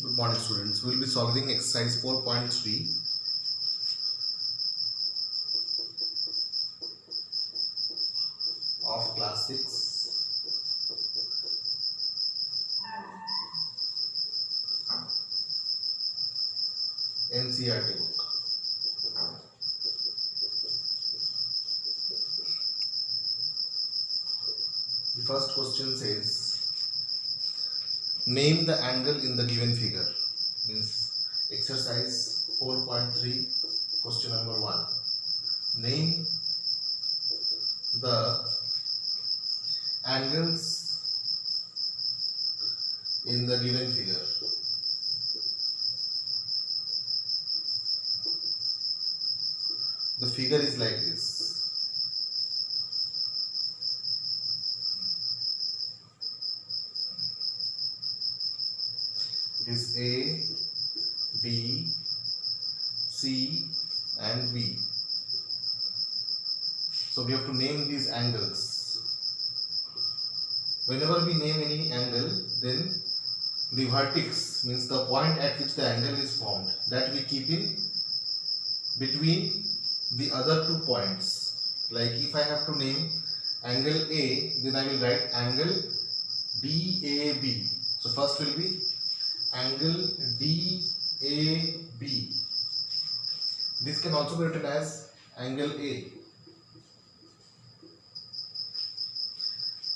Good morning, students. We will be solving exercise 4.3 of class 6 NCERT book. The first question says, name the angle in the given figure. Means exercise 4.3, question number 1. Name the angles in the given figure. The figure is like this. It is A, B, C and B. So we have to name these angles. Whenever we name any angle, then the vertex means the point at which the angle is formed, that we keep in between the other 2 points. Like if I have to name angle A, then I will write angle DAB. So first will be angle DAB. This can also be written as angle A.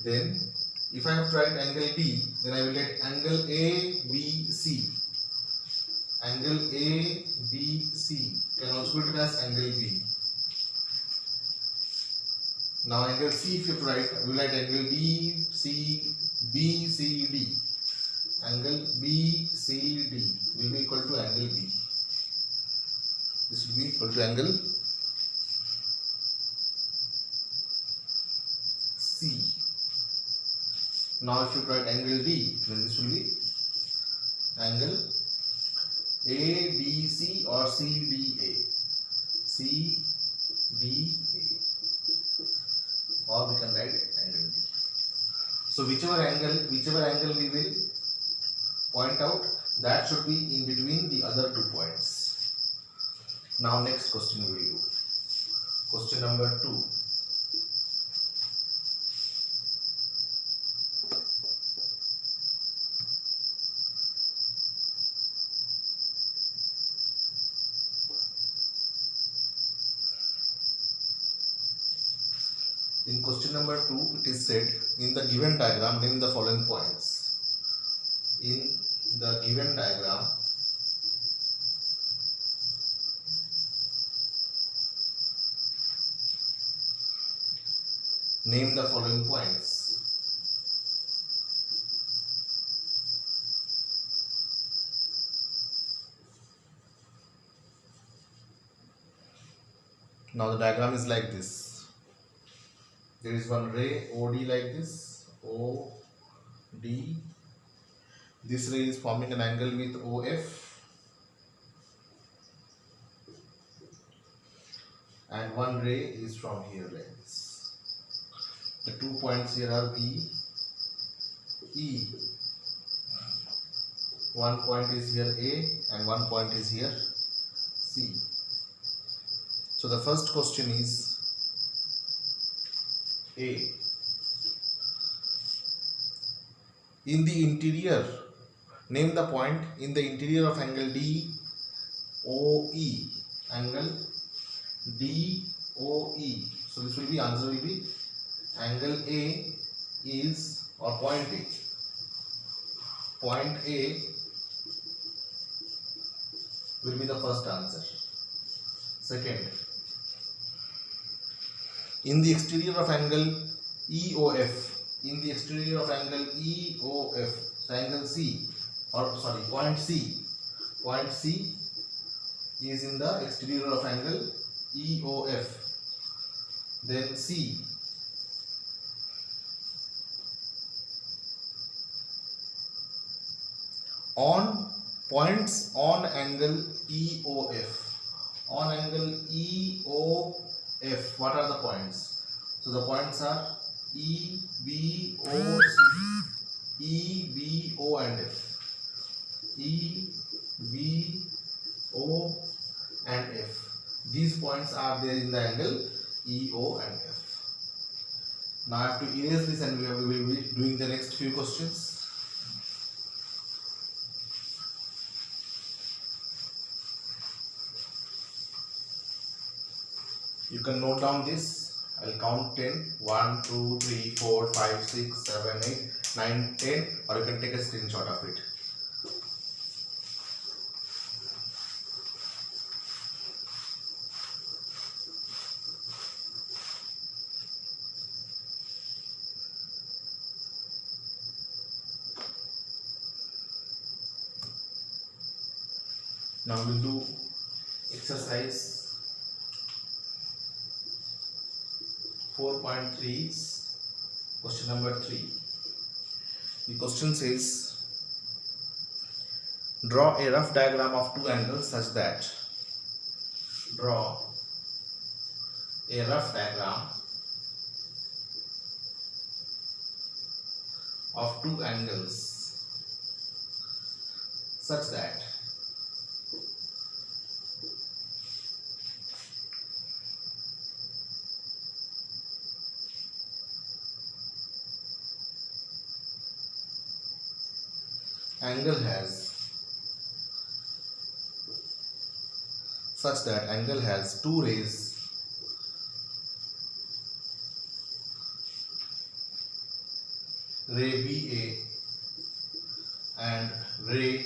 Then if I have to write angle B, then I will get angle ABC. Angle ABC can also be written as angle B. Now angle C, if you write, we will write angle BCD. Angle BCD will be equal to angle B. This will be equal to angle C. Now if you write angle D, then this will be angle ABC or CDA. CDA. Or we can write angle D. So whichever angle we will point out, that should be in between the other 2 points. Now next question we will do. Question number 2. In question number 2, it is said, in the given diagram, name the following points. In the given diagram, name the following points. Now the diagram is like this. There is one ray OD like this, OD. This ray is forming an angle with OF, and one ray is from here like this. The 2 points here are B, E. One point is here A and one point is here C. So the first question is A. In the interior, name the point in the interior of angle DOE. Angle DOE. So this will be, answer will be angle A is, or point A. Point A will be the first answer. Second, in the exterior of angle EOF, in the exterior of angle EOF, so angle C, or sorry, point C is in the exterior of angle EOF. Then C, on points on angle EOF. On angle EOF, what are the points? So the points are E, B, O, C. E, B, O and F. E, V, O and F. These points are there in the angle E, O and F. Now I have to erase this and we will be doing the next few questions. You can note down this. I'll count 10. 1, 2, 3, 4, 5, 6, 7, 8, 9, 10, or you can take a screenshot of it. Now we'll do exercise 4.3, question number 3. The question says, draw a rough diagram of two angles such that, draw a rough diagram of two angles such that angle has two rays ray BA and ray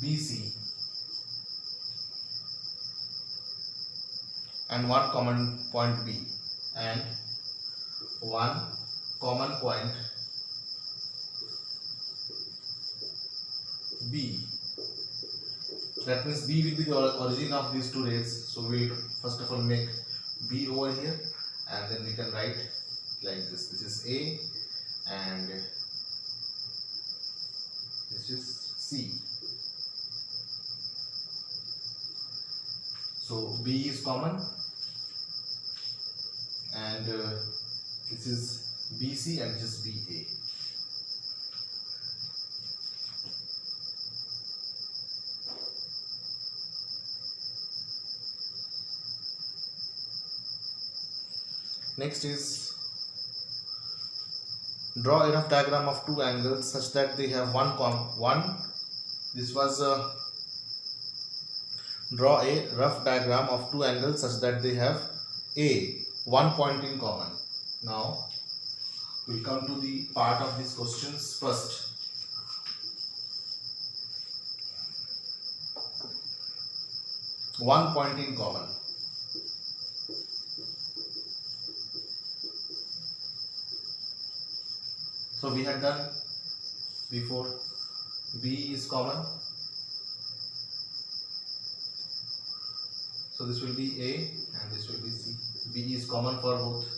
BC and one common point B and one common point B. That means B will be the origin of these two rays. So we will first of all make B over here and then we can write like this. This is A and this is C. So B is common and this is BC and this is BA. Next is, draw a rough diagram of two angles such that they have draw a rough diagram of two angles such that they have one point in common. Now we'll come to the part of these questions first. One point in common. So we had done before, B is common, so this will be A and this will be C. B is common for both,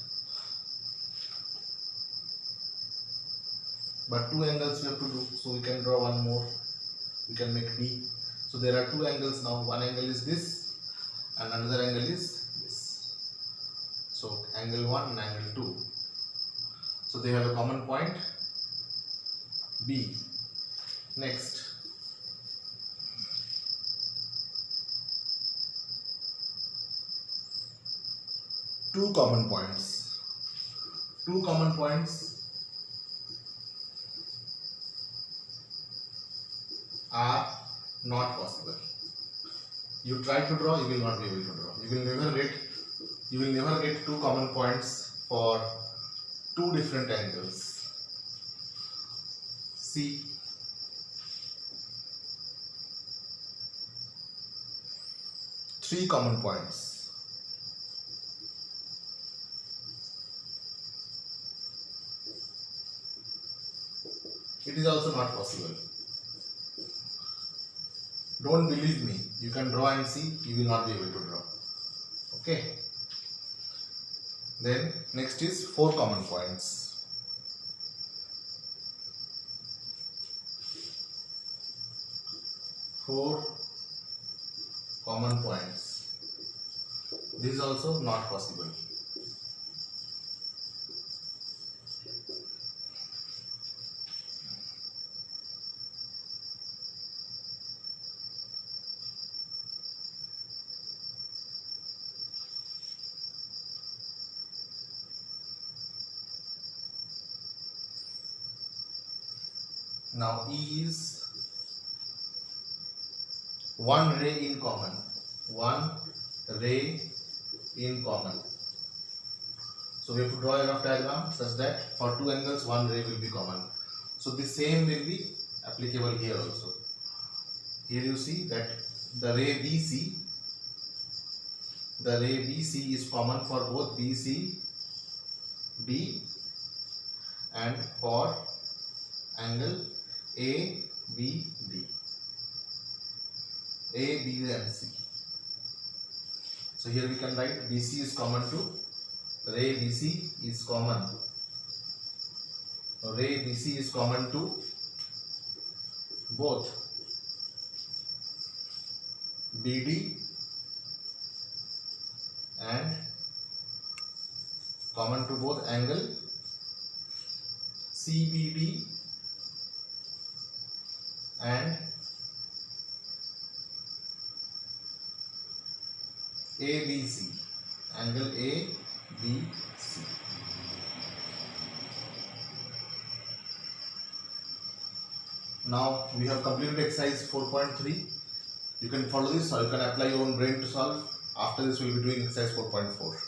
but two angles we have to do, so we can draw one more, we can make B. So there are two angles now, one angle is this and another angle is this. So angle 1 and angle 2. So they have a common point B. Next, two common points. Two common points are not possible. You try to draw, you will not be able to draw. You will never get two common points for two different angles. See, three common points. It is also not possible. Don't believe me. You can draw and see, you will not be able to draw. Okay. Then next is four common points. Four common points. This is also not possible. Now E is one ray in common. One ray in common. So we have to draw a rough diagram such that for two angles one ray will be common. So the same will be applicable here also. Here you see that the ray BC is common for both BC, D and for angle ABD. A, B and C. So here we can write BC is common to ray BC is common. Ray BC is common to both BD and common to both angle CBD and ABC, angle ABC. Now we have completed exercise 4.3. You can follow this or you can apply your own brain to solve. After this we will be doing exercise 4.4.